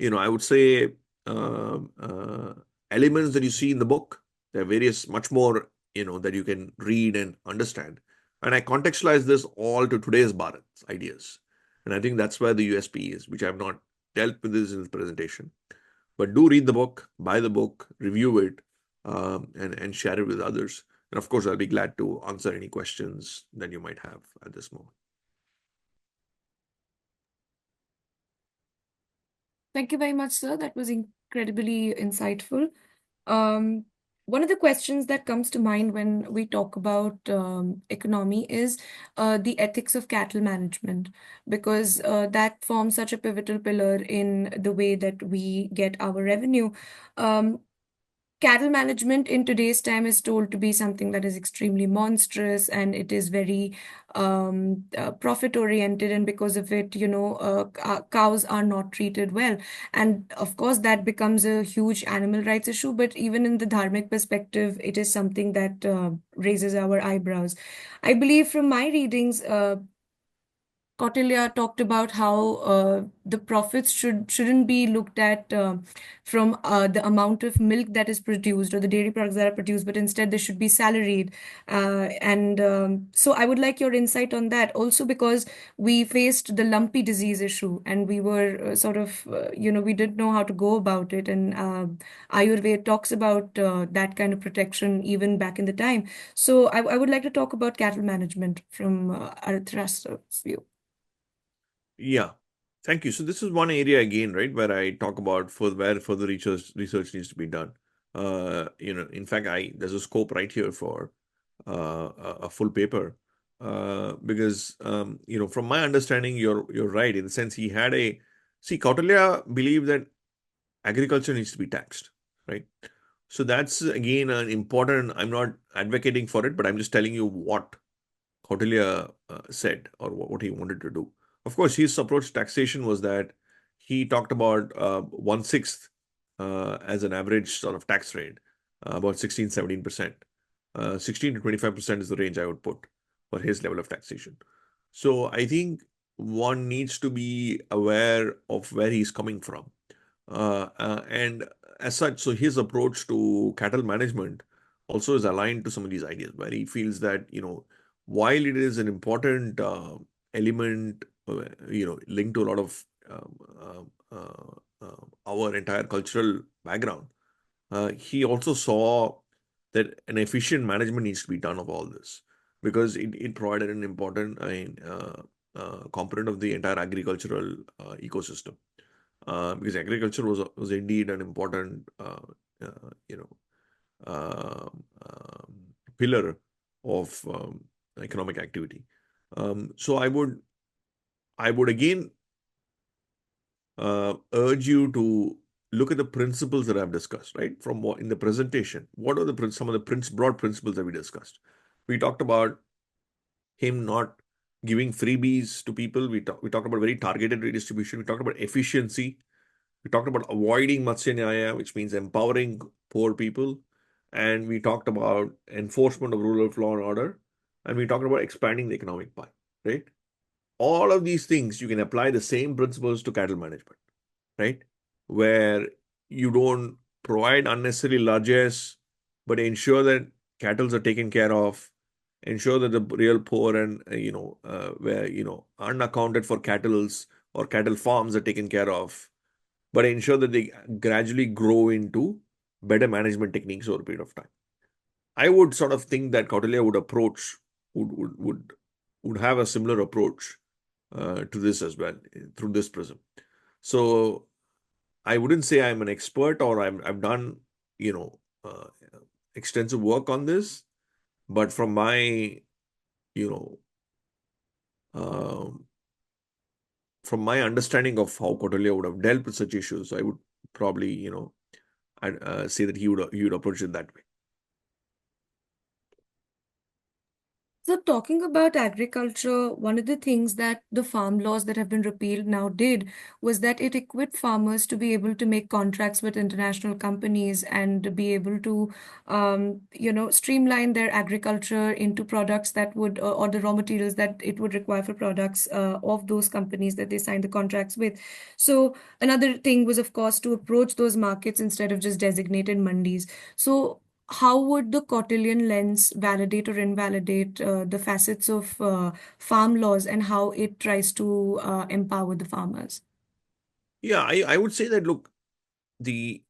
I would say, elements that you see in the book. There are various, much more, that you can read and understand. And I contextualize this all to today's Bharat ideas. And I think that's where the USP is, which I've not dealt with this in his presentation. But do read the book, buy the book, review it, and share it with others. And of course, I'll be glad to answer any questions that you might have at this moment. Thank you very much, sir. That was incredibly insightful. Um, One of the questions that comes to mind when we talk about economy is the ethics of cattle management, because that forms such a pivotal pillar in the way that we get our revenue. Cattle management in today's time is told to be something that is extremely monstrous, and it is very profit oriented, and because of it, cows are not treated well, and of course that becomes a huge animal rights issue. But even in the dharmic perspective, it is something that raises our eyebrows. I believe from my readings, Kautilya talked about how the profits shouldn't be looked at from the amount of milk that is produced or the dairy products that are produced, but instead they should be salaried. And so I would like your insight on that also, because we faced the lumpy disease issue, and we were we didn't know how to go about it. And Ayurveda talks about that kind of protection even back in the time. So I would like to talk about cattle management from Arthashtra's view. Yeah, thank you. So this is one area again, right, where I talk about where further research needs to be done. In fact, there's a scope right here for a full paper, because from my understanding, you're right in the sense he had a see Kautilya believed that agriculture needs to be taxed, right? So that's again an important. I'm not advocating for it, but I'm just telling you what Kautilya said or what he wanted to do. Of course, his approach to taxation was that he talked about 1/6 as an average sort of tax rate, about 16-17%. 16 to 25% is the range I would put for his level of taxation. So I think one needs to be aware of where he's coming from. And as such, so his approach to cattle management also is aligned to some of these ideas, where he feels that, while it is an important element, linked to a lot of our entire cultural background, he also saw that an efficient management needs to be done of all this, because it provided an important component of the entire agricultural ecosystem. Because agriculture was indeed an important uh, you know pillar of economic activity. So I would again urge you to look at the principles that I've discussed, right? From what in the presentation, what are some of the broad principles that we discussed? We talked about him not giving freebies to people. We talked about very targeted redistribution. We talked about efficiency. We talked about avoiding Matsya Nyaya, which means empowering poor people. And we talked about enforcement of rule of law and order. And we talked about expanding the economic pie, right? All of these things, you can apply the same principles to cattle management, right? Where you don't provide unnecessary largesse, but ensure that cattle are taken care of, ensure that the real poor and, where, unaccounted for cattles or cattle farms are taken care of, but ensure that they gradually grow into better management techniques over a period of time. I would sort of think that Kautilya would have a similar approach to this as well through this prism. So I wouldn't say I'm an expert or I've done uh, extensive work on this, but from my you know um, from my understanding of how Kautilya would have dealt with such issues, I would probably I'd say that he would approach it that way. So, talking about agriculture, one of the things that the farm laws that have been repealed now did was that it equipped farmers to be able to make contracts with international companies and be able to, streamline their agriculture into products that would, or the raw materials that it would require for products of those companies that they signed the contracts with. So, another thing was, of course, to approach those markets instead of just designated mandis. So, how would the Kautilyan lens validate or invalidate the facets of farm laws and how it tries to empower the farmers? Yeah, I would say that, look, the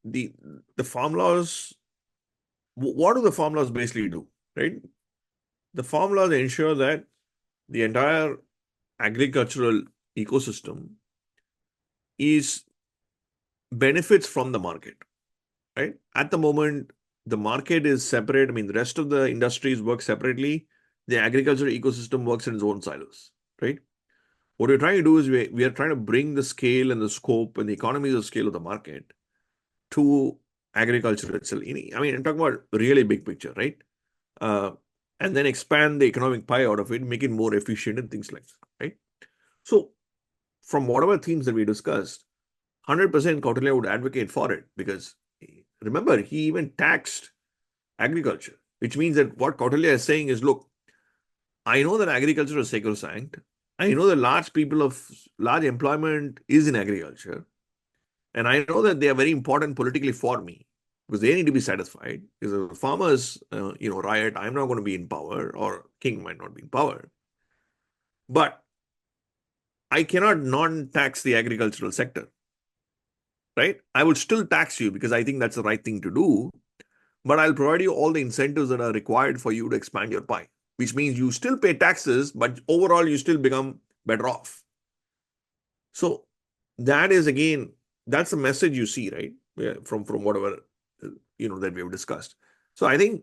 farm laws, what do the farm laws basically do, right? The farm laws ensure that the entire agricultural ecosystem is benefits from the market, right? At the moment, the market is separate. I mean, the rest of the industries work separately. The agricultural ecosystem works in its own silos, right? What we're trying to do is we are trying to bring the scale and the scope and the economies of scale of the market to agriculture itself. I mean, I'm talking about really big picture, right? Uh, and then expand the economic pie out of it, make it more efficient and things like that, right? So, from whatever themes that we discussed, 100% Kautilya would advocate for it because remember, he even taxed agriculture, which means that what Kautilya is saying is, look, I know that agriculture is sacrosanct. I know that large employment is in agriculture. And I know that they are very important politically for me because they need to be satisfied. Because if the farmers, riot, I'm not going to be in power, or king might not be in power. But I cannot non-tax the agricultural sector, right? I would still tax you because I think that's the right thing to do. But I'll provide you all the incentives that are required for you to expand your pie, which means you still pay taxes, but overall you still become better off. So that is, again, that's the message you see, right? Yeah, from whatever that we have discussed. So I think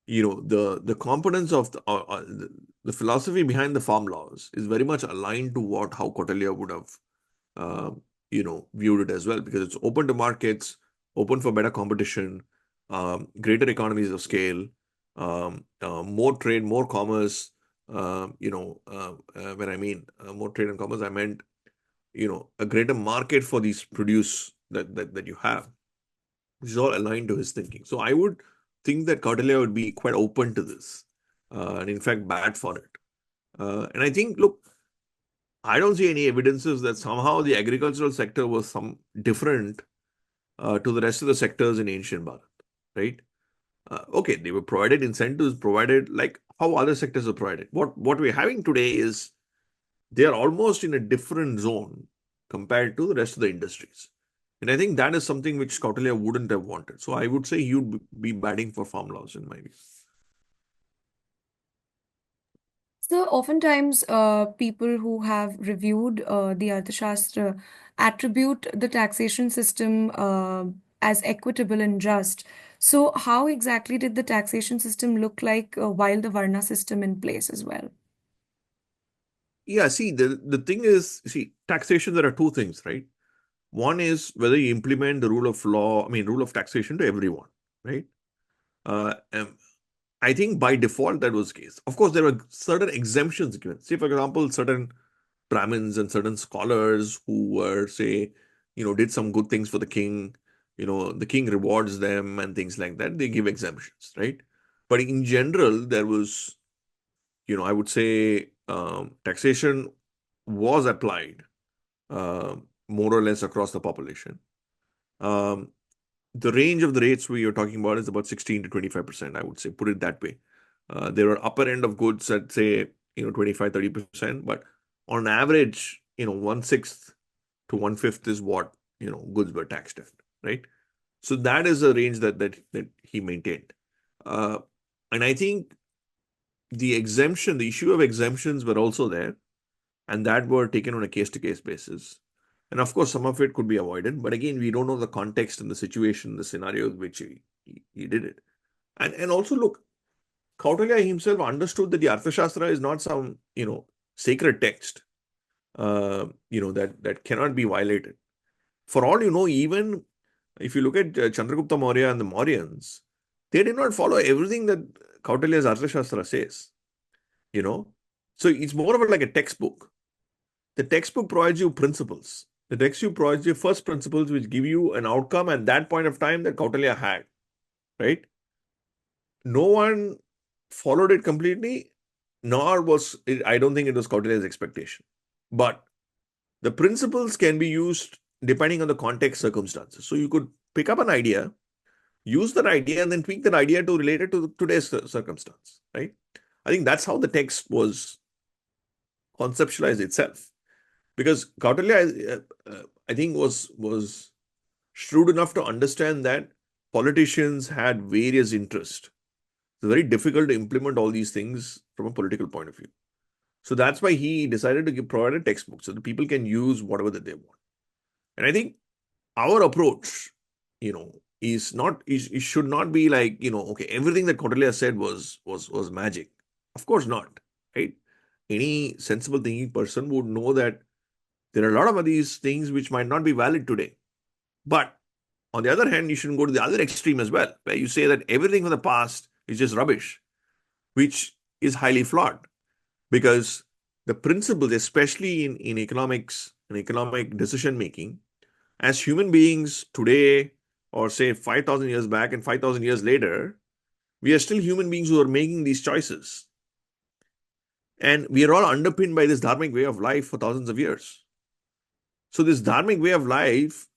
the components of the philosophy behind the farm laws is very much aligned to how Kautilya would have uh, viewed it as well, because it's open to markets, open for better competition, greater economies of scale, more trade, more commerce. When I mean more trade and commerce, I meant a greater market for these produce that you have. This is all aligned to his thinking. So I would think that Kautilya would be quite open to this, and in fact bad for it. And I think, look, I don't see any evidences that somehow the agricultural sector was some different to the rest of the sectors in ancient Bharat, right? Okay, they were provided incentives, provided like how other sectors are provided. What we're having today is they are almost in a different zone compared to the rest of the industries. And I think that is something which Kautilya wouldn't have wanted. So I would say he would be batting for farm laws in my view. So oftentimes, people who have reviewed the Arthashastra attribute the taxation system as equitable and just. So how exactly did the taxation system look like while the Varna system in place as well? Yeah, see, the thing is, see, taxation, there are two things, right? One is whether you implement the rule of law, I mean, rule of taxation to everyone, right? And I think by default that was the case. Of course, there were certain exemptions given. Say, for example, certain Brahmins and certain scholars who were, say, did some good things for the king, the king rewards them and things like that. They give exemptions, right? But in general, there was, I would say, taxation was applied more or less across the population. Um, the range of the rates we are talking about is about 16 to 25%, I would say, put it that way. There are upper end of goods at, say, 25, 30%, but on average, one-sixth to one-fifth is what, goods were taxed at, right? So that is a range that he maintained. Uh, and I think the issue of exemptions were also there, and that were taken on a case-to-case basis. And of course, some of it could be avoided, but again, we don't know the context and the situation, the scenario in which he did it. And also, look, Kautilya himself understood that the Arthashastra is not some, sacred text, that cannot be violated. For all you know, even if you look at Chandragupta Maurya and the Mauryans, they did not follow everything that Kautilya's Arthashastra says, you know. So it's more of like a textbook. The textbook provides you principles. The textbook provides you first principles which give you an outcome at that point of time that Kautilya had, right? No one followed it completely, nor was it, I don't think it was Kautilya's expectation. But the principles can be used depending on the context circumstances. So you could pick up an idea, use that idea, and then tweak that idea to relate it to today's circumstance, right? I think that's how the text was conceptualized itself. Because Kautilya, I think was shrewd enough to understand that politicians had various interests. It's very difficult to implement all these things from a political point of view. So that's why he decided to provide a textbook so that people can use whatever that they want. And I think our approach, is not it should not be like, okay, everything that Kautilya said was magic. Of course not, right? Any sensible thinking person would know that there are a lot of these things which might not be valid today. But on the other hand, you shouldn't go to the other extreme as well, where you say that everything from the past is just rubbish, which is highly flawed. Because the principles, especially in economics and economic decision making, as human beings today, or say 5,000 years back and 5,000 years later, we are still human beings who are making these choices. And we are all underpinned by this dharmic way of life for thousands of years. So this dharmic way of life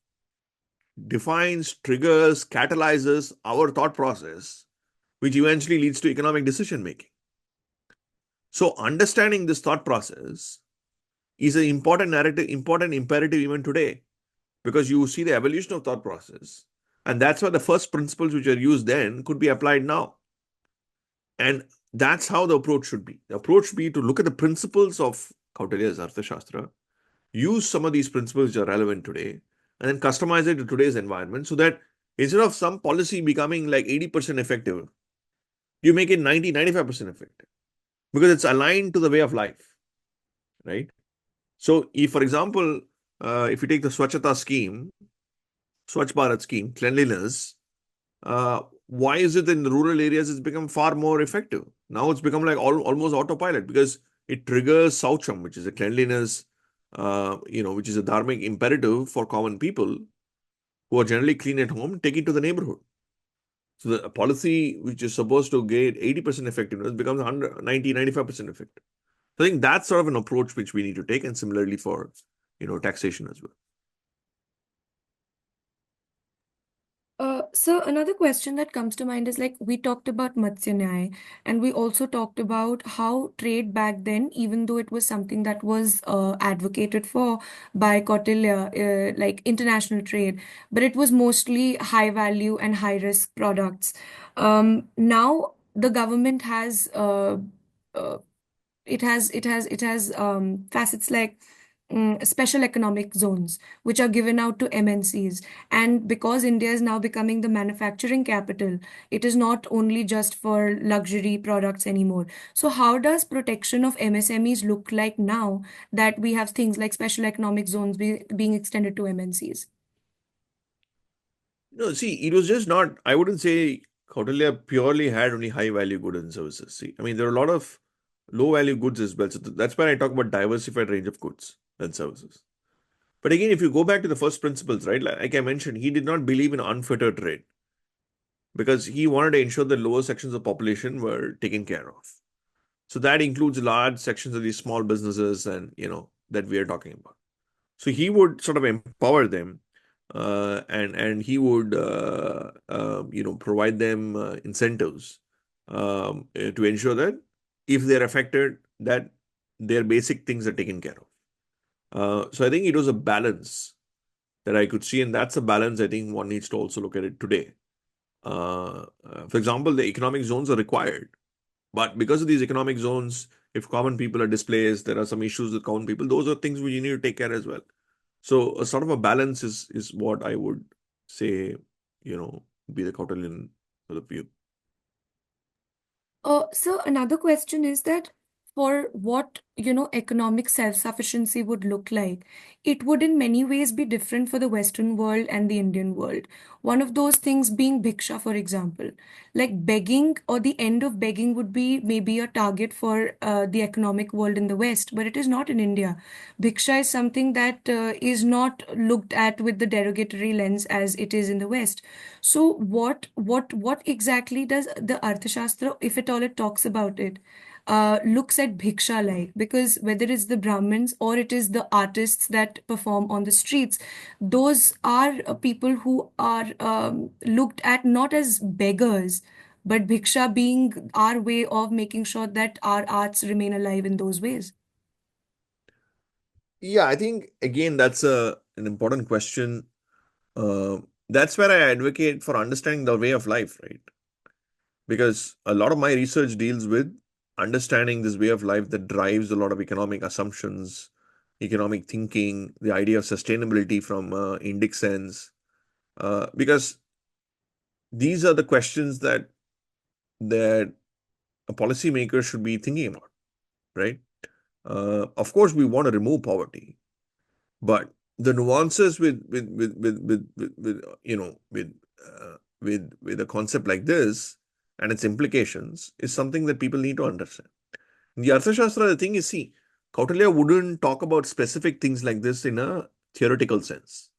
defines, triggers, catalyzes our thought process, which eventually leads to economic decision making. So understanding this thought process is an important narrative, important imperative even today, because you see the evolution of thought process. And that's why the first principles which are used then could be applied now. And that's how the approach should be. The approach should be to look at the principles of Kautilya's Arthashastra, use some of these principles which are relevant today, and then customize it to today's environment so that instead of some policy becoming like 80% effective, you make it 90, 95% effective because it's aligned to the way of life, right? So if, for example, if you take the Swachhata scheme, Swachh Bharat scheme, cleanliness, why is it in the rural areas it's become far more effective? Now it's become like almost autopilot because it triggers Saucham, which is a cleanliness, which is a dharmic imperative for common people who are generally clean at home, take it to the neighborhood. So the policy which is supposed to get 80% effectiveness becomes 90, 95% effective. So I think that's sort of an approach which we need to take, and similarly for, taxation as well. So another question that comes to mind is like we talked about Matsya Nyaya and we also talked about how trade back then, even though it was something that was advocated for by Kautilya, like international trade, but it was mostly high value and high risk products. Now the government has uh, it has facets like special economic zones which are given out to MNCs, and because India is now becoming the manufacturing capital, it is not only just for luxury products anymore. So how does protection of MSMEs look like now that we have things like special economic zones being extended to MNCs? No, see, it was just not, I wouldn't say Kautilya purely had only high value goods and services. See, I mean, there are a lot of low value goods as well. So that's why I talk about diversified range of goods and services. But again, if you go back to the first principles, right, like I mentioned, he did not believe in unfettered trade because he wanted to ensure that lower sections of population were taken care of. So that includes large sections of these small businesses and, that we are talking about. So he would sort of empower them, and he would provide them incentives to ensure that if they're affected, that their basic things are taken care of. So I think it was a balance that I could see, and that's a balance I think one needs to also look at it today. For example, the economic zones are required, but because of these economic zones, if common people are displaced, there are some issues with common people. Those are things we need to take care as well. So a sort of a balance is what I would say, be the Kautilyan sort of view. So another question is that for what, economic self-sufficiency would look like, it would in many ways be different for the Western world and the Indian world. One of those things being bhiksha, for example. Like begging or the end of begging would be maybe a target for the economic world in the West, but it is not in India. Bhiksha is something that is not looked at with the derogatory lens as it is in the West. So what exactly does the Arthashastra, if at all it talks about it, looks at bhiksha like? Because whether it's the Brahmins or it is the artists that perform on the streets, those are people who are looked at not as beggars, but bhiksha being our way of making sure that our arts remain alive in those ways. Yeah, I think again that's a an important question. That's where I advocate for understanding the way of life, right? Because a lot of my research deals with understanding this way of life that drives a lot of economic assumptions, economic thinking, the idea of sustainability from Indic sense, because these are the questions that a policymaker should be thinking about, right? Of course, we want to remove poverty, but the nuances with a concept like this and its implications is something that people need to understand. In the Arthashastra, the thing is, see, Kautilya wouldn't talk about specific things like this in a theoretical sense.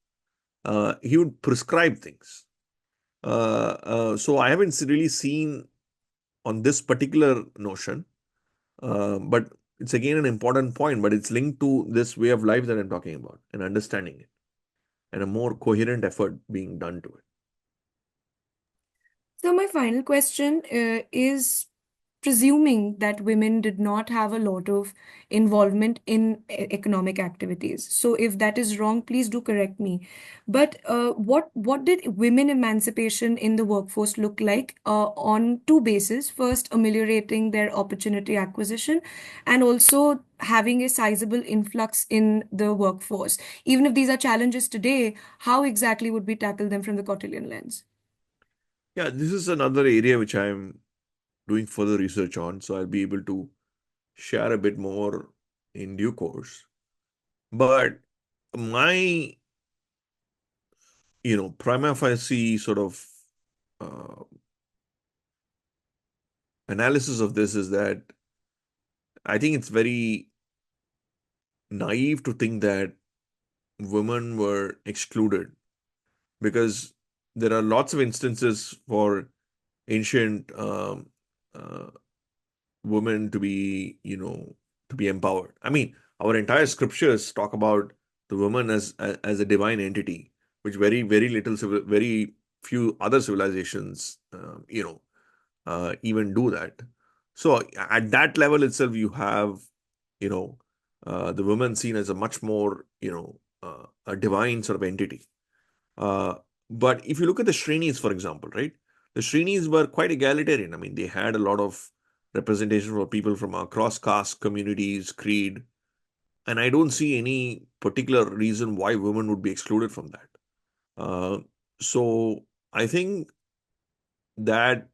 He would prescribe things. So I haven't really seen on this particular notion, but it's again an important point, but it's linked to this way of life that I'm talking about and understanding it and a more coherent effort being done to it. So my final question is presuming that women did not have a lot of involvement in economic activities. So if that is wrong, please do correct me. But what did women emancipation in the workforce look like on two bases? First, ameliorating their opportunity acquisition, and also having a sizable influx in the workforce. Even if these are challenges today, how exactly would we tackle them from the Kautilyan lens? Yeah, this is another area which I'm doing further research on, so I'll be able to share a bit more in due course. But my, prima facie sort of uh, analysis of this is that I think it's very naive to think that women were excluded because there are lots of instances for ancient uh, women to be, to be empowered. I mean, our entire scriptures talk about the woman as a divine entity, which very few other civilizations, even do that. So at that level itself, you have, you know, the woman seen as a much more, a divine sort of entity. Uh, but if you look at the Shrenis, for example, right, the Shrenis were quite egalitarian. I mean, they had a lot of representation for people from across caste, communities, creed, and I don't see any particular reason why women would be excluded from that. Uh, so I think that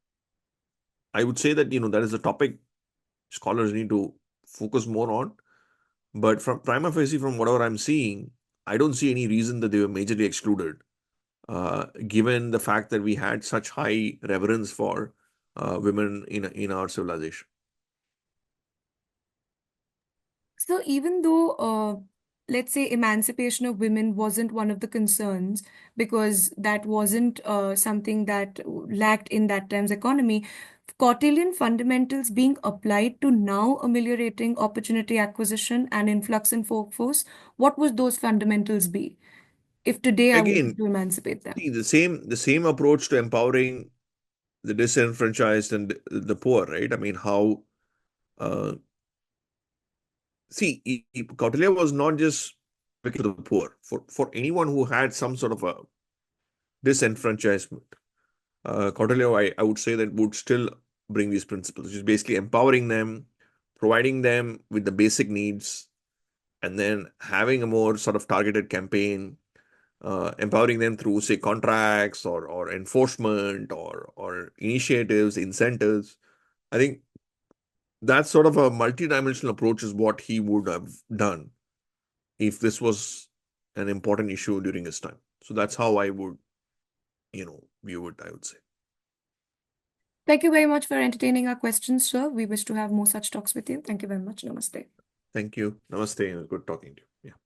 I would say that that is a topic scholars need to focus more on. But from prima facie, from whatever I'm seeing, I don't see any reason that they were majorly excluded, given the fact that we had such high reverence for women in our civilization. So even though, let's say, emancipation of women wasn't one of the concerns because that wasn't something that lacked in that time's economy, Kautilyan fundamentals being applied to now ameliorating opportunity acquisition and influx in workforce, what would those fundamentals be if today I wanted Again, to emancipate them? see, the same approach to empowering the disenfranchised and the poor, right? I mean, how uh, see, Kautilya was not just to the poor. For anyone who had some sort of a disenfranchisement, Kautilya, I would say that would still bring these principles, which is basically empowering them, providing them with the basic needs, and then having a more sort of targeted campaign, empowering them through, say, contracts or enforcement or initiatives, incentives. I think that sort of a multidimensional approach is what he would have done if this was an important issue during his time. So that's how I would, view it, I would say. Thank you very much for entertaining our questions, sir. We wish to have more such talks with you. Thank you very much. Namaste. Thank you. Namaste. It was good talking to you. Yeah.